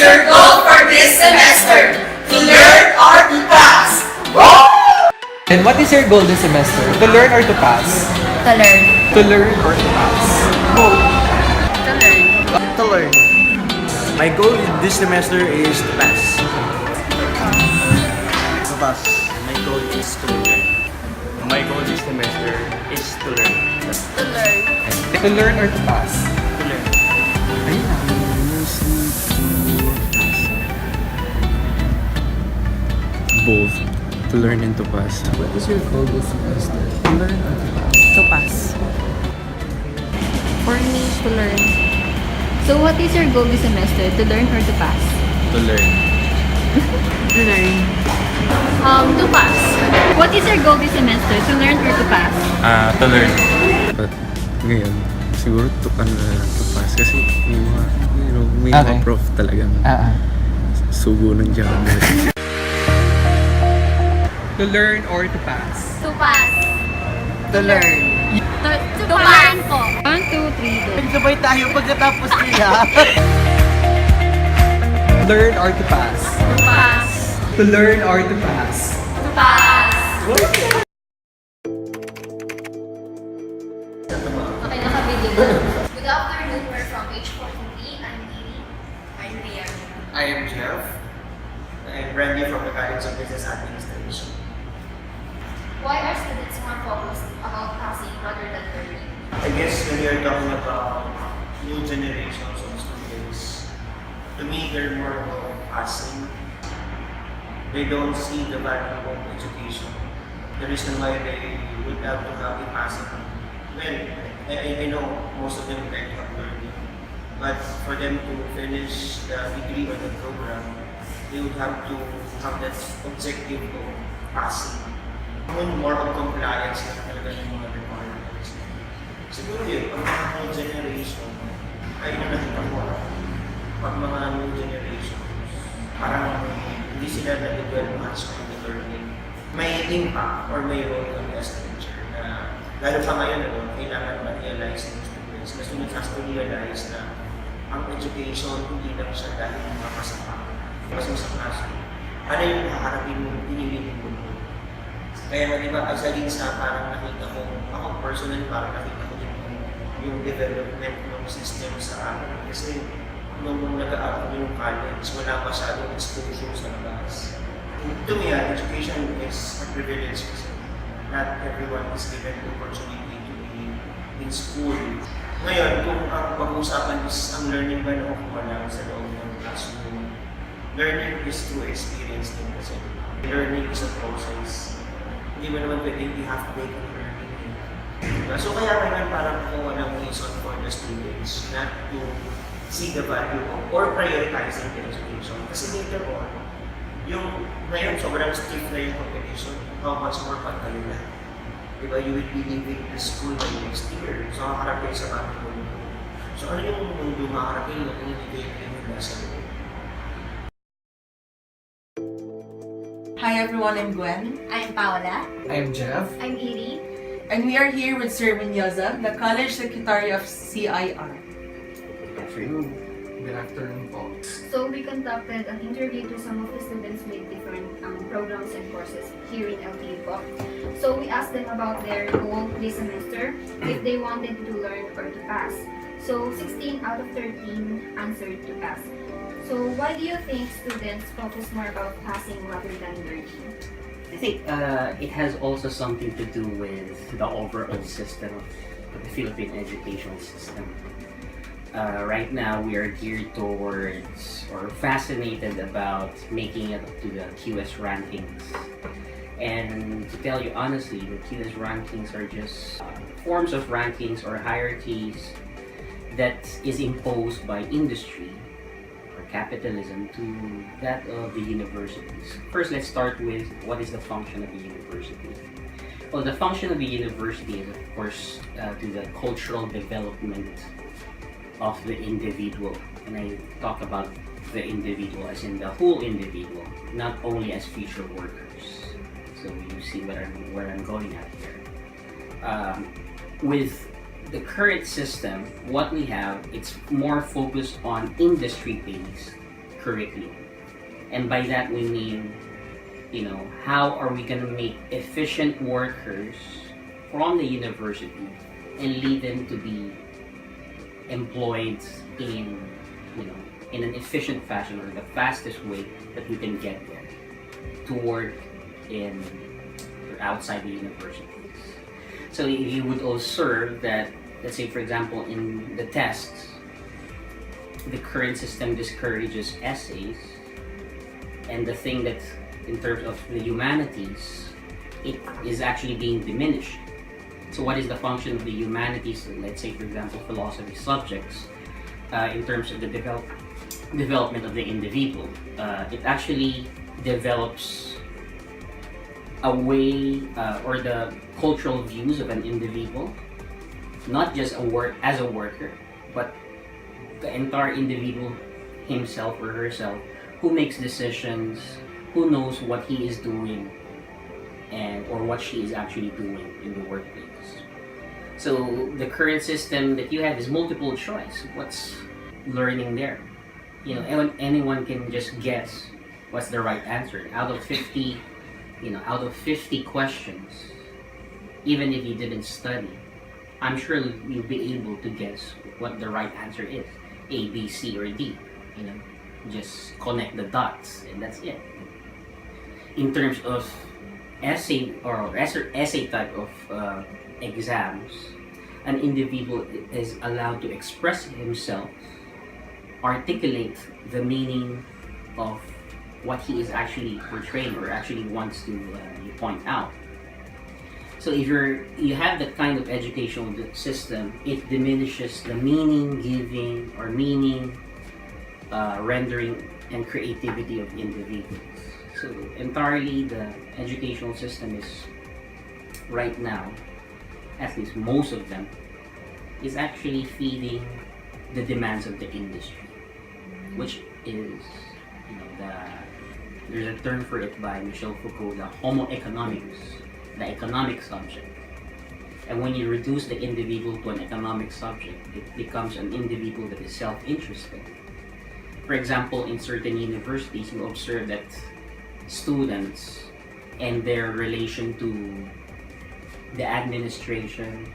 your goal for this semester? To learn or to pass? And what is your goal this semester? To learn or to pass? To learn. To learn or to pass? To learn. To learn. My goal this semester is to pass. To pass. My goal is to learn. My goal this semester is to learn. To learn. To learn or to pass? To learn. Ayun na. Both. To learn and to pass. What is your goal this semester? To learn or to pass? To pass. For me, to learn. So what is your goal this semester? To learn or to pass? To learn. To learn. To pass. What is your goal this semester? To learn or to pass? To learn. But ngayon, siguro to pass kasi may Okay. mga prof talagang sugo ng Java. To learn or to pass? To pass. To learn. To pass po. 1, 2, 3, go. Nagsabay tayo pagkatapos nila. Learn or to pass? To pass. To learn or to pass? To pass. Okay, naka-video na. Good afternoon, we're from H43. I'm Dini. I'm Riamae. I am Jeff. I'm Randy from the College of Business Administration. Why are students more focused about passing rather than learning? I guess when you're talking about new generations of students, to me they're more about passing. They don't see the value of education. The reason why they would have to have a passing. Well, I know most of them like have learning, but for them to finish the degree or the program, they would have to have that objective of passing. More of compliance na talaga ng mga requirements. Siguro yun, pag mga new generation, ay nakita ko, pag mga new generation, parang hindi sila nag-well much on the learning. May impact or may role kami as a teacher na lalo pa ngayon, kailangan ma-realize ng students. Mas students has to realize na ang education hindi lang siya dahil mga kasama. Kasi sa classroom, ano yung haharapin mo, pinili mo. Kaya di ba, isa din sa parang nakita ko, ako personally parang nakita ko din yung development ng system sa amin. Kasi nung nag-aaral yung college, wala masyadong exposure sa labas. To me, education is a privilege kasi not everyone is given the opportunity to be in school. Ngayon, kung ang pag-uusapan is ang learning ba na makuha lang sa loob ng classroom, learning is through experience din kasi. Learning is a process. Hindi mo naman pwedeng i-half-break ang learning. So kaya ngayon parang kuha ng reason for the students not to see the value of or prioritizing the education. Kasi later on, yung ngayon sobrang stiff na yung competition, how much more pag kayo na. Diba, you will be leaving the school by next year. So haharapin sa bagong mundo. So ano yung mundo maharapin na kung hindi kayo yung nasa loob? Hi everyone, I'm Guen. I'm Paula. I'm Jeff. I'm Iri. And we are here with Sir Menyoza, the College Secretary of CIR. Good afternoon, folks. So we conducted an interview to some of the students with different programs and courses here in LTU po. So we asked them about their goal this semester, if they wanted to learn or to pass. So 16 out of 13 answered to pass. So why do you think students focus more about passing rather than learning? I think it has also something to do with the overall system of the Philippine education system. Right now, we are geared towards or fascinated about making it to the QS rankings. And to tell you honestly, the QS rankings are just forms of rankings or hierarchies that is imposed by industry capitalism to that of the universities. First, let's start with what is the function of the university. Well, the function of the university is, of course, to the cultural development of the individual. And I talk about the individual as in the whole individual, not only as future workers. So you see where I'm going at here. With the current system, what we have, it's more focused on industry-based curriculum. And by that we mean, how are we going to make efficient workers from the university and lead them to be employed in, in an efficient fashion, or the fastest way that we can get there to work in or outside the universities. So if you would observe that, let's say for example in the tests, the current system discourages essays, and the thing that in terms of the humanities, it is actually being diminished. So what is the function of the humanities, let's say for example philosophy subjects, in terms of the development of the individual? It actually develops a way or the cultural views of an individual, not just as a worker, but the entire individual himself or herself, who makes decisions, who knows what he is doing and or what she is actually doing in the workplace. So the current system that you have is multiple choice. What's learning there? Anyone can just guess what's the right answer out of 50 questions. Even if you didn't study, I'm sure you'll be able to guess what the right answer is. A, B, C, or D. Just connect the dots and that's it. In terms of essay type of exams, an individual is allowed to express himself, articulate the meaning of what he is actually portraying or actually wants to point out. So if you have that kind of educational system, it diminishes the meaning giving or meaning rendering and creativity of individuals. So entirely the educational system is right now, at least most of them, is actually feeding the demands of the industry, which is, there's a term for it by Michel Foucault, the homo economicus, the economic subject. And when you reduce the individual to an economic subject, it becomes an individual that is self-interested. For example, in certain universities, you observe that students and their relation to the administration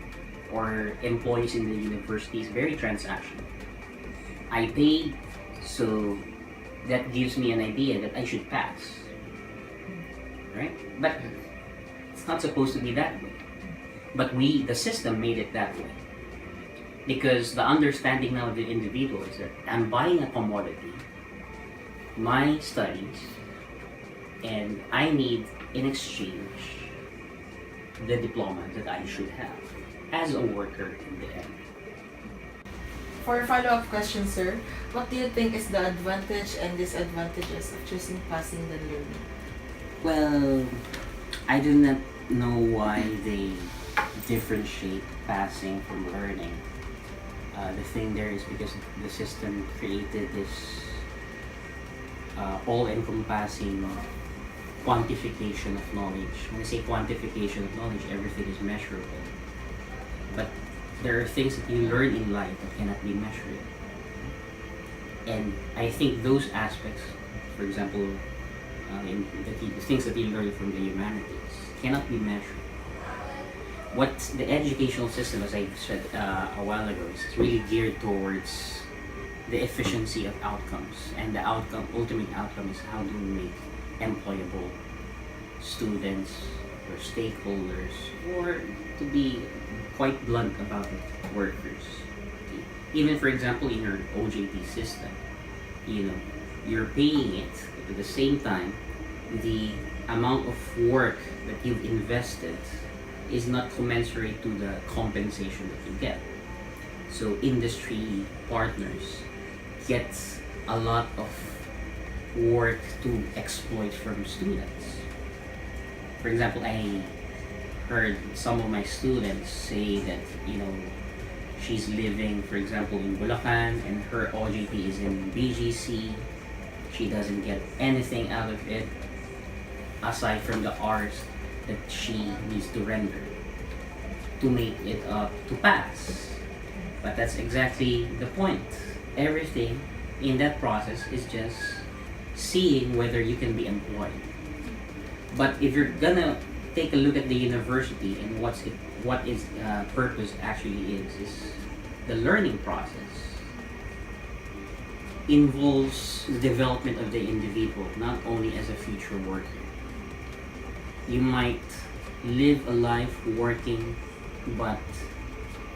or employees in the university is very transactional. I paid, so that gives me an idea that I should pass, right? But it's not supposed to be that way. But the system made it that way. Because the understanding now of the individual is that I'm buying a commodity, my studies, and I need in exchange the diploma that I should have as a worker in the end. For a follow-up question, sir, what do you think is the advantage and disadvantages of choosing passing than learning? Well, I do not know why they differentiate passing from learning. The thing there is because the system created this all-encompassing quantification of knowledge. When I say quantification of knowledge, everything is measurable. But there are things that you learn in life that cannot be measured. And I think those aspects, for example, the things that you learn from the humanities, cannot be measured. What the educational system, as I said a while ago, is really geared towards the efficiency of outcomes. And the ultimate outcome is how do we make employable students or stakeholders, or to be quite blunt about it, workers. Even for example in your OJT system, you're paying it, but at the same time, the amount of work that you've invested is not commensurate to the compensation that you get. So industry partners get a lot of work to exploit from students. For example, I heard some of my students say that, she's living, for example, in Bulacan and her OJT is in BGC. She doesn't get anything out of it aside from the hours that she needs to render to make it up to pass. But that's exactly the point. Everything in that process is just seeing whether you can be employed. But if you're gonna take a look at the university and what its purpose actually is the learning process involves the development of the individual, not only as a future worker. You might live a life working, but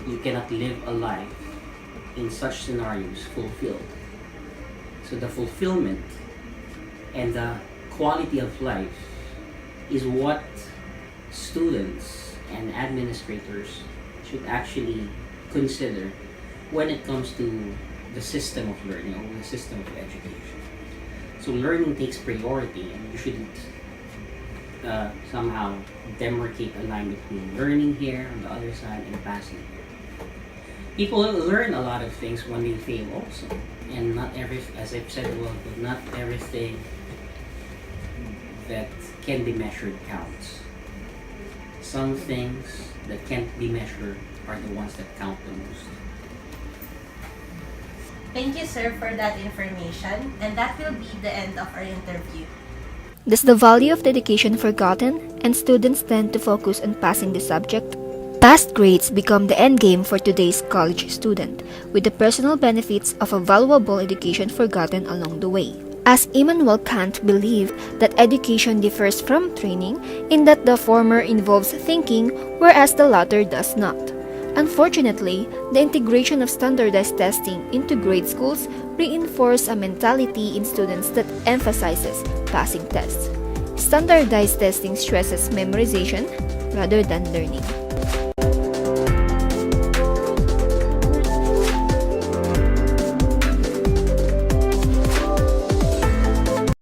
you cannot live a life in such scenarios fulfilled. So the fulfillment and the quality of life is what students and administrators should actually consider when it comes to the system of learning or the system of education. So learning takes priority, and you shouldn't somehow demarcate a line between learning here on the other side and passing here. People learn a lot of things when they fail also, and not every, as I've said, well, not everything that can be measured counts. Some things that can't be measured are the ones that count the most. Thank you, sir, for that information, and that will be the end of our interview. Is the value of dedication forgotten, and students tend to focus on passing the subject? Past grades become the endgame for today's college student, with the personal benefits of a valuable education forgotten along the way. As Immanuel Kant believed that education differs from training in that the former involves thinking, whereas the latter does not. Unfortunately, the integration of standardized testing into grade schools reinforces a mentality in students that emphasizes passing tests. Standardized testing stresses memorization rather than learning.